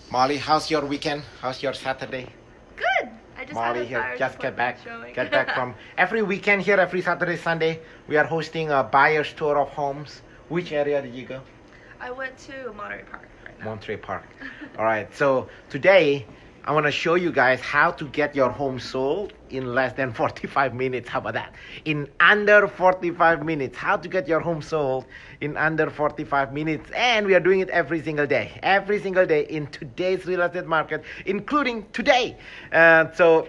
Molly, how's your weekend? How's your Saturday? Good. I just had Molly a here, buyer's just get back. appointment showing. Get back from every weekend here, every Saturday, Sunday. We are hosting a buyer's tour of homes. Which area did you go? I went to Monterey Park right now. Monterey Park. All right. So today I want to show you guys how to get your home sold in less than 45 minutes. How about that? In under 45 minutes. How to get your home sold in under 45 minutes. And we are doing it every single day. Every single day in today's real estate market, including today. So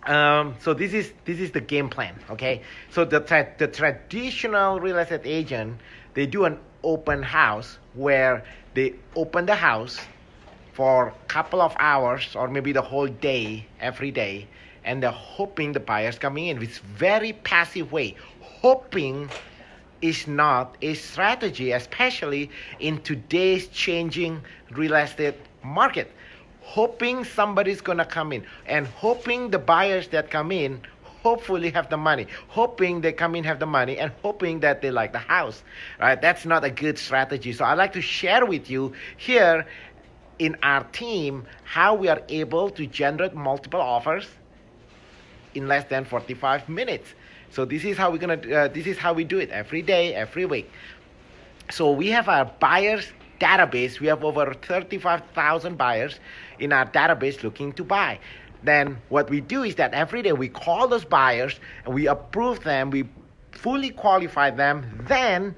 this is the game plan, okay? So the traditional real estate agent, they do an open house where they open the house for a couple of hours or maybe the whole day every day, and they're hoping the buyers coming in. It's very passive way. Hoping is not a strategy, especially in today's changing real estate market. Hoping somebody's gonna come in and hoping the buyers that come in hopefully have the money, hoping they come in have the money, and hoping that they like the house, right? That's not a good strategy. So I'd like to share with you here in our team how we are able to generate multiple offers in less than 45 minutes. So this is how this is how we do it every day, every week. So we have our buyers database. We have over 35,000 buyers in our database looking to buy. Then what we do is that every day we call those buyers and we approve them, we fully qualify them, then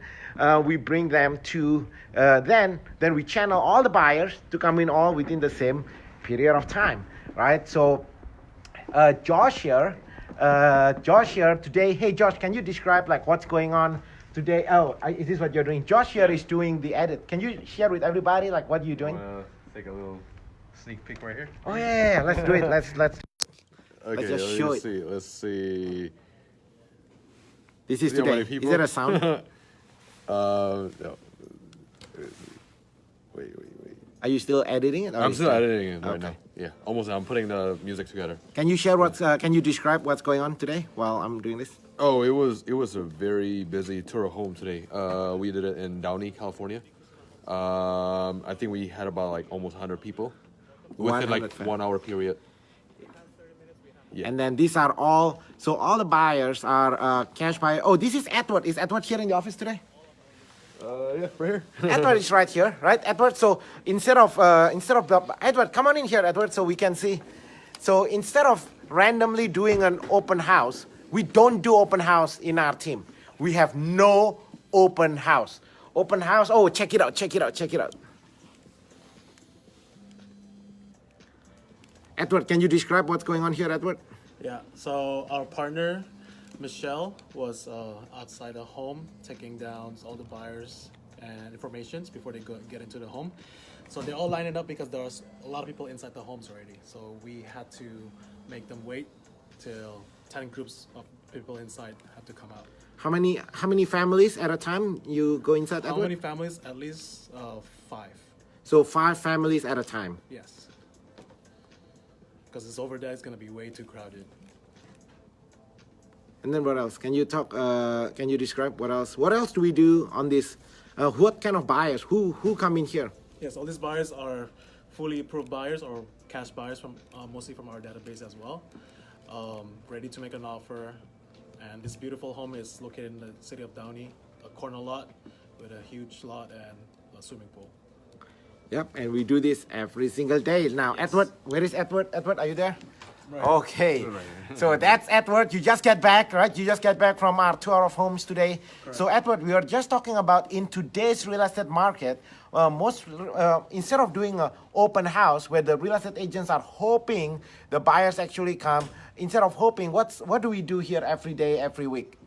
we bring them to, then we channel all the buyers to come in all within the same period of time, right? So Josh here today. Hey Josh, can you describe like what's going on today? Is this what you're doing? Josh here is doing the edit. Can you share with everybody like what you're doing? Take a little sneak peek right here. Oh yeah, let's do it. Let's Okay, just show it. Let's see. This is See how today. many people? Is there a sound? No. Wait. Are you still editing it? I'm still editing it right Okay. now. Yeah, almost. I'm putting the music together. Can you share what's? Can you describe what's going on today while I'm doing this? Oh, it was a very busy tour of home today. We did it in Downey, California. I think we had about like almost 100 people within like 1 hour period. Yeah. And then these are all. So all the buyers are cash buyers. Oh, this is Edward. Is Edward here in the office today? Yeah, right here. Edward is right here, right, Edward? So instead of Edward, come on in here, Edward, so we can see. So instead of randomly doing an open house, we don't do open house in our team. We have no open house. Open house. Oh, check it out. Edward, can you describe what's going on here, Edward? Yeah, so our partner, Michelle, was outside the home taking down all the buyers and informations before they get into the home. So they all lined up because there was a lot of people inside the homes already. So we had to make them wait till 10 groups of people inside have to come out. How many families at a time you go inside, How Edward? many families? At least 5. So 5 families at a time. Yes. Because it's over there, it's going to be way too crowded. And then what else? Can you talk? Can you describe what else? What else do we do on this? What kind of buyers? Who come in here? Yes, all these buyers are fully approved buyers or cash buyers from mostly from our database as well, ready to make an offer. And this beautiful home is located in the city of Downey, a corner lot with a huge lot and a swimming pool. Yep, and we do this every single day. Now, Yes. Edward, where is Edward? Edward, are you there? Right. Okay, so that's Edward. You just get back, right? You just get back from our tour of homes today. Correct. So, Edward, we are just talking about in today's real estate market, instead of doing an open house where the real estate agents are hoping the buyers actually come, instead of hoping, what do we do here every day, every week?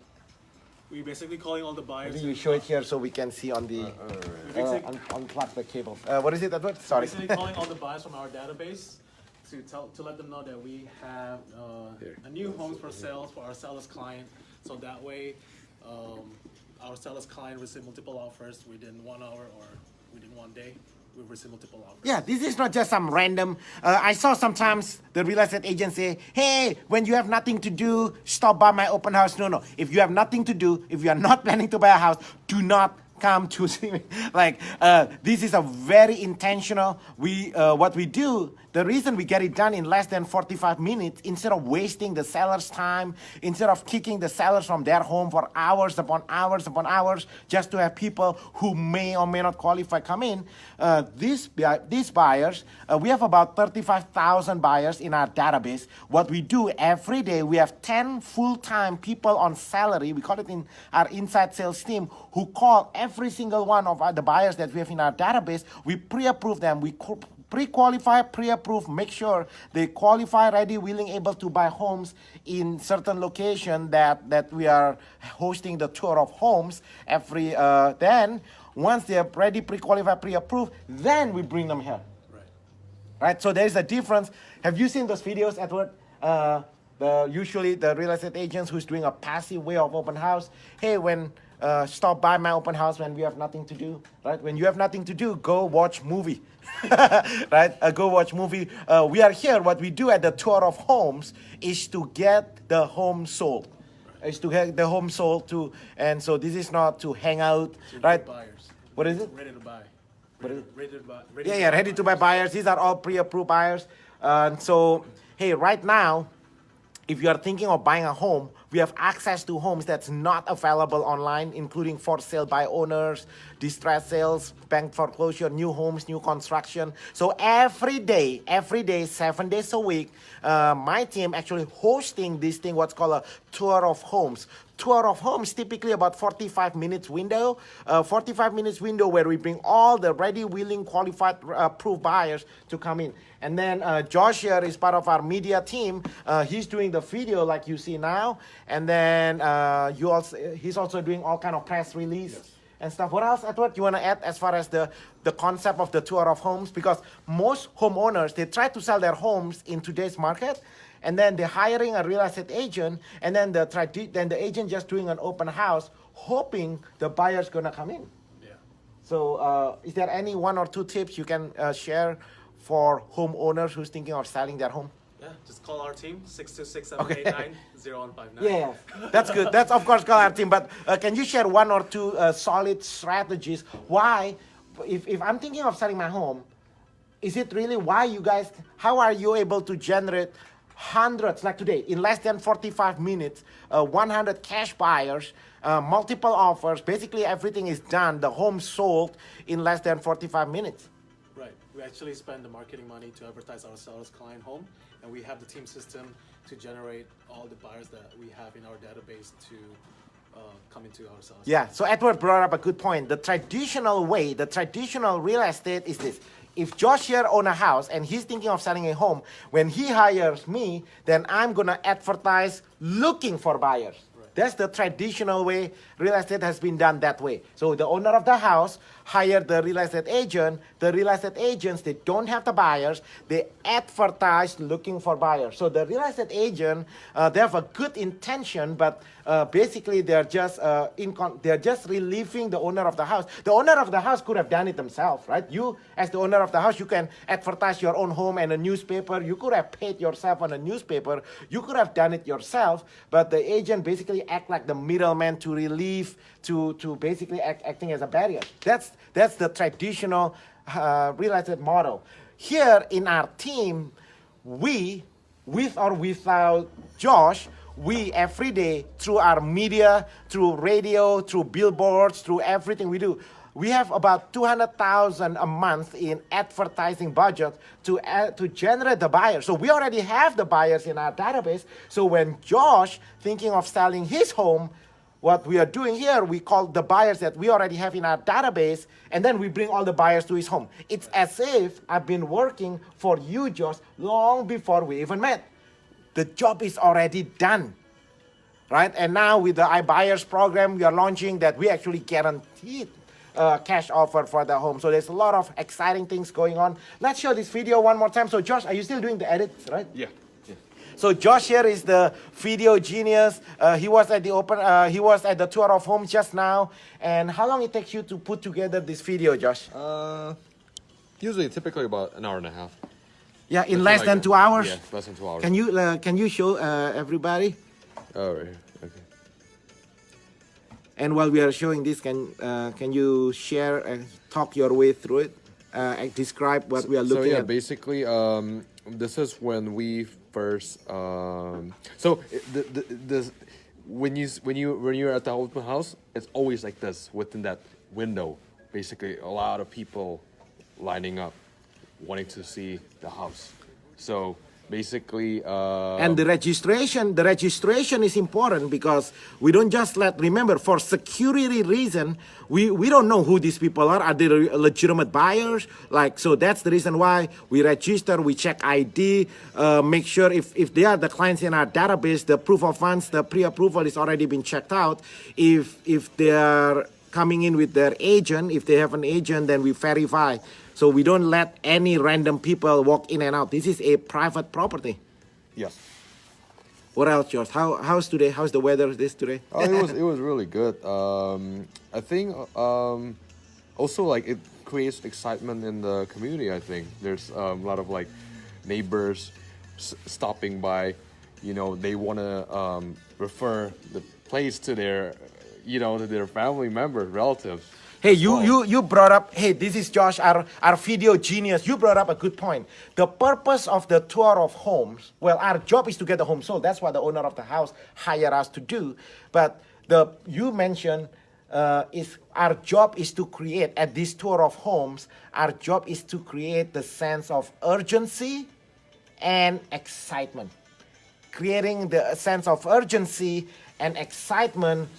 We basically calling all the I buyers. think you show it here so we can see on the unplug the cables. What is it, Edward? Sorry. Basically calling all the buyers from our database to let them know that we have a new homes for sales for our seller's client. So that way, our seller's client receive multiple offers within 1 hour or within 1 day. We receive multiple offers. Yeah, this is not just some random. I saw sometimes the real estate agents say, hey, when you have nothing to do, stop by my open house. No. If you have nothing to do, if you are not planning to buy a house, do not come to see me. Like, this is a very intentional. What we do, the reason we get it done in less than 45 minutes, instead of wasting the seller's time, instead of kicking the sellers from their home for hours upon hours upon hours, just to have people who may or may not qualify come in, these buyers, we have about 35,000 buyers in our database. What we do every day, we have 10 full-time people on salary, we call it in our inside sales team, who call every single one of the buyers that we have in our database. We pre-approve them, we pre-qualify, pre-approve, make sure they qualify, ready, willing, able to buy homes in certain location that we are hosting the tour of homes every, then once they are ready, pre-qualified, pre-approved, then we bring them here. Right, so there's a difference. Have you seen those videos, Edward? Usually the real estate agents who's doing a passive way of open house. Hey, when stop by my open house when we have nothing to do, right? When you have nothing to do, go watch movie, right? Go watch movie. We are here. What we do at the tour of homes is to get the home sold. Is to get the home sold to, and so this is not to hang out, right? Buyers. What is it? Ready to buy. Ready to buy. Ready to buy buyers. These are all pre-approved buyers. So, hey, right now, if you are thinking of buying a home, we have access to homes that's not available online, including for sale by owners, distress sales, bank foreclosure, new homes, new construction. So every day, 7 days a week, my team actually hosting this thing, what's called a tour of homes. Tour of homes, typically about 45 minutes window, 45 minutes window where we bring all the ready, willing, qualified, approved buyers to come in. And then Josh here is part of our media team. He's doing the video like you see now. And then he's also doing all kind of press release and stuff. What else, Edward, you want to add as far as the concept of the tour of homes? Because most homeowners, they try to sell their homes in today's market, and then they're hiring a real estate agent, and then the agent just doing an open house, hoping the buyer's gonna come in. Yeah. So is there any 1 or 2 tips you can share for homeowners who's thinking of selling their home? Yeah, just call our team, 626-789-0159. Yeah, that's good. That's, of course, call our team. But can you share 1 or 2 solid strategies? Why, if I'm thinking of selling my home, is it really why you guys, how are you able to generate hundreds, like today, in less than 45 minutes, 100 cash buyers, multiple offers, basically everything is done, the home sold in less than 45 minutes? Right. We actually spend the marketing money to advertise our seller's client home, and we have the team system to generate all the buyers that we have in our database to come into our sellers. Yeah, so Edward brought up a good point. The traditional way, the traditional real estate is this. If Josh here owns a house and he's thinking of selling a home, when he hires me, then I'm going to advertise looking for buyers. That's the traditional way real estate has been done that way. So the owner of the house hired the real estate agent. The real estate agents, they don't have the buyers. They advertise looking for buyers. So the real estate agent, they have a good intention, but basically they're just relieving the owner of the house. The owner of the house could have done it themselves, right? You, as the owner of the house, you can advertise your own home in a newspaper. You could have paid yourself on a newspaper. You could have done it yourself, but the agent basically act like the middleman to relieve, to basically acting as a barrier. That's the traditional real estate model. Here in our team, we, with or without Josh, we every day through our media, through radio, through billboards, through everything we do, we have about $200,000 a month in advertising budget to generate the buyers. So we already have the buyers in our database. So when Josh thinking of selling his home, what we are doing here, we call the buyers that we already have in our database, and then we bring all the buyers to his home. It's as if I've been working for you, Josh, long before we even met. The job is already done, right? And now with the iBuyers program we are launching, that we actually guaranteed cash offer for the home. So there's a lot of exciting things going on. Let's show this video one more time. So Josh, are you still doing the edits, right? Yeah. So Josh here is the video genius. He was at the tour of homes just now. And how long it takes you to put together this video, Josh? Usually, typically about an hour and a half. Yeah, in less than 2 hours. Yeah, less than 2 hours. Can you show everybody? Oh, right here. Okay. And while we are showing this, can you share and talk your way through it? And describe what we are looking So yeah, at. basically, this is when we first. So the when you're at the open house, it's always like this within that window. Basically, a lot of people lining up, wanting to see the house. So basically, And the registration is important because we don't just remember, for security reason, we don't know who these people are. Are they legitimate buyers? So that's the reason why we register, we check ID, make sure if they are the clients in our database, the proof of funds, the pre-approval is already been checked out. If they are coming in with their agent, if they have an agent, then we verify. So we don't let any random people walk in and out. This is a private property. yes. What else, George? How's today? How's the weather today? Oh, it was really good. I think also like it creates excitement in the community. I think there's a lot of like neighbors stopping by. They want to refer the place to their to their family members, relatives. Hey, you brought up, hey, this is Josh, our video genius. You brought up a good point. The purpose of the tour of homes, well, our job is to get the home sold. That's what the owner of the house hired us to do. But you mentioned is our job is to create, at this tour of homes, our job is to create the sense of urgency and excitement. Creating the sense of urgency and excitement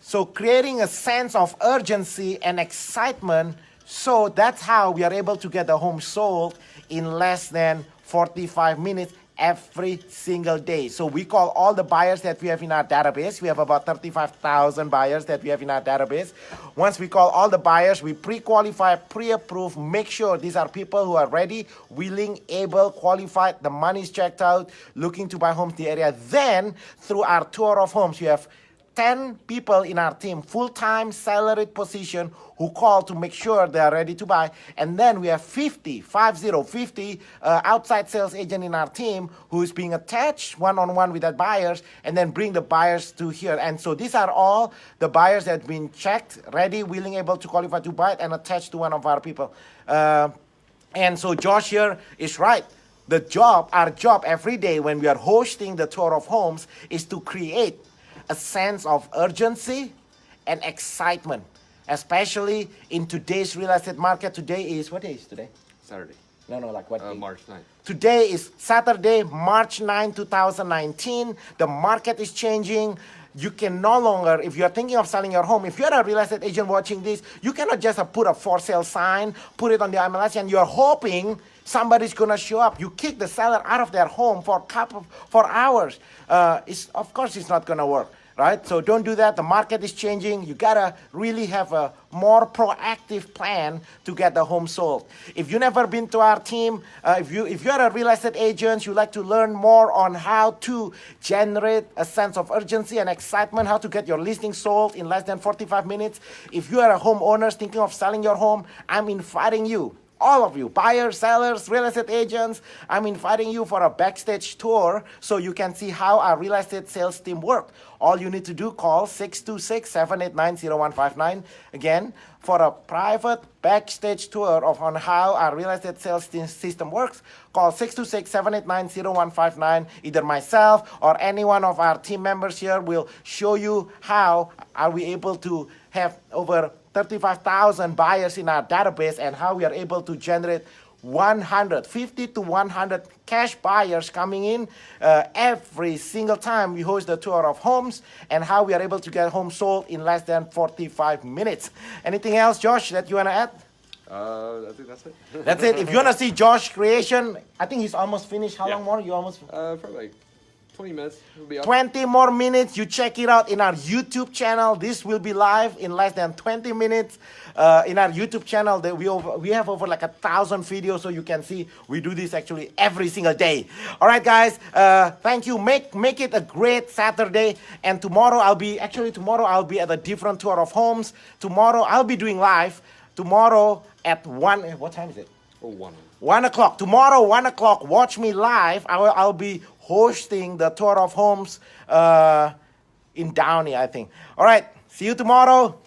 So creating a sense of urgency and excitement, so that's how we are able to get the home sold in less than 45 minutes every single day. So we call all the buyers that we have in our database. We have about 35,000 buyers that we have in our database. Once we call all the buyers, we pre-qualify, pre-approve, make sure these are people who are ready, willing, able, qualified, the money is checked out, looking to buy homes in the area. Then through our tour of homes, we have 10 people in our team, full-time salaried position, who call to make sure they are ready to buy. And then we have 50 outside sales agent in our team who is being attached one-on-one with that buyers and then bring the buyers to here. And so these are all the buyers that have been checked, ready, willing, able to qualify to buy it, and attached to one of our people. And so Josh here is right. Our job every day when we are hosting the tour of homes is to create a sense of urgency and excitement, especially in today's real estate market. Today is, what day is today? Saturday. No, like what day? March 9th. Today is Saturday, March 9, 2019. The market is changing. You can no longer, if you're thinking of selling your home, if you're a real estate agent watching this, you cannot just put a for sale sign, put it on the MLS, and you're hoping somebody's gonna show up. You kick the seller out of their home for hours. Of course it's not gonna work, right? So don't do that. The market is changing. You gotta really have a more proactive plan to get the home sold. If you've never been to our team, if you're a real estate agent, you like to learn more on how to generate a sense of urgency and excitement, how to get your listing sold in less than 45 minutes. If you are a homeowner thinking of selling your home, I'm inviting you, all of you, buyers, sellers, real estate agents, I'm inviting you for a backstage tour so you can see how our real estate sales team works. All you need to do, call 626-789-0159. Again, for a private backstage tour on how our real estate sales system works, call 626-789-0159. Either myself or any one of our team members here will show you how are we able to have over 35,000 buyers in our database and how we are able to generate 50 to 100 cash buyers coming in every single time we host the tour of homes, and how we are able to get homes sold in less than 45 minutes. Anything else, Josh, that you want to add? I think that's it. That's it. If you want to see Josh creation, I think he's almost finished. How long more? You almost? Probably like 20 minutes. It'll be up. 20 more minutes. You check it out in our YouTube channel. This will be live in less than 20 minutes. In our YouTube channel, we have over like 1,000 videos, so you can see we do this actually every single day. All right, guys. Thank you. Make it a great Saturday. And tomorrow I'll be at a different tour of homes. Tomorrow I'll be doing live. Tomorrow at 1. What time is it? 1 o'clock. Tomorrow, 1 o'clock. Watch me live. I'll be hosting the tour of homes in Downey, I think. All right, see you tomorrow.